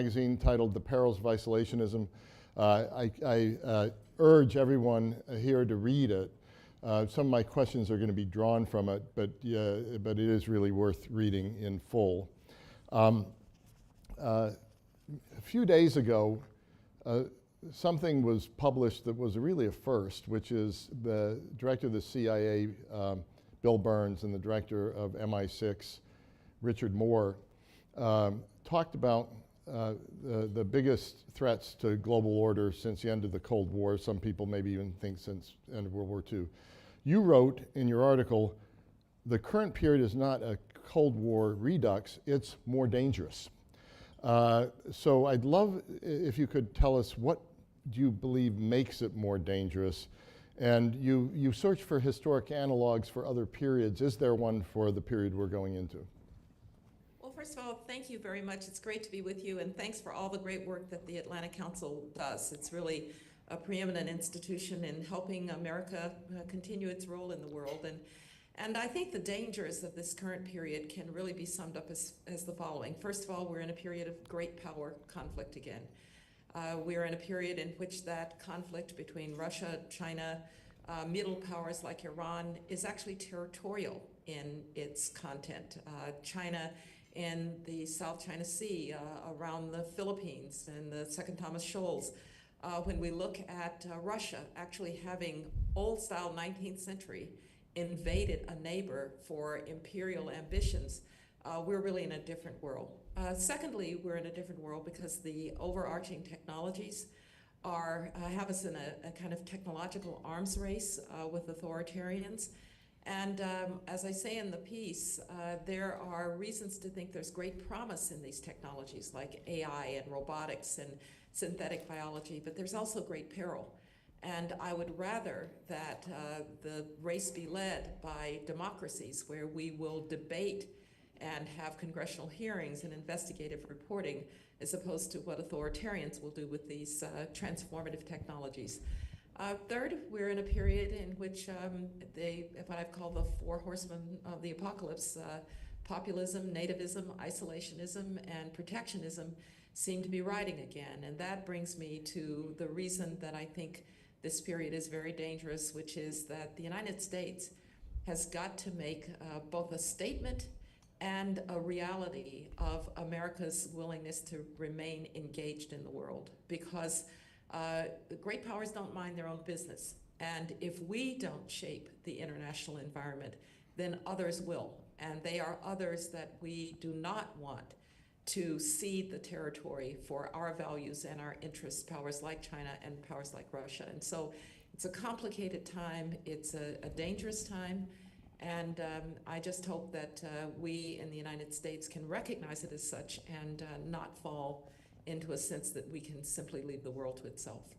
magazine titled The Perils of Isolationism. I urge everyone here to read it. Some of my questions are going to be drawn from it, but it is really worth reading in full. A few days ago, something was published that was really a first, which is the director of the CIA, Bill Burns, and the director of MI6, Richard Moore, talked about the biggest threats to global order since the end of the Cold War. Some people maybe even think since the end of World War II. You wrote in your article, the current period is not a Cold War redux, it's more dangerous. So I'd love if you could tell us what do you believe makes it more dangerous? And you search for historic analogs for other periods. Is there one for the period we're going into? Well, first of all, thank you very much. It's great to be with you, and thanks for all the great work that the Atlantic Council does. It's really a preeminent institution in helping America continue its role in the world. And I think the dangers of this current period can really be summed up as the following. First of all, we're in a period of great power conflict again. We're in a period in which that conflict between Russia, China, middle powers like Iran is actually territorial in its content. China in the South China Sea, around the Philippines and the Second Thomas Shoals. When we look at Russia actually having old-style 19th century invaded a neighbor for imperial ambitions, we're really in a different world. Secondly, we're in a different world because the overarching technologies have us in a kind of technological arms race with authoritarians. And as I say in the piece, there are reasons to think there's great promise in these technologies like AI and robotics and synthetic biology, but there's also great peril. And I would rather that the race be led by democracies where we will debate and have congressional hearings and investigative reporting, as opposed to what authoritarians will do with these transformative technologies. Third, we're in a period in which what I've called the four horsemen of the apocalypse, populism, nativism, isolationism, and protectionism seem to be riding again. And that brings me to the reason that I think this period is very dangerous, which is that the United States has got to make both a statement and a reality of America's willingness to remain engaged in the world, because the great powers don't mind their own business. And if we don't shape the international environment, then others will. And they are others that we do not want to cede the territory for our values and our interests, powers like China and powers like Russia. And so it's a complicated time, it's a dangerous time, and I just hope that we in the United States can recognize it as such and not fall into a sense that we can simply leave the world to itself.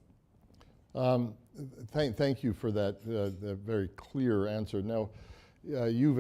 Thank you for that very clear answer. Now, you've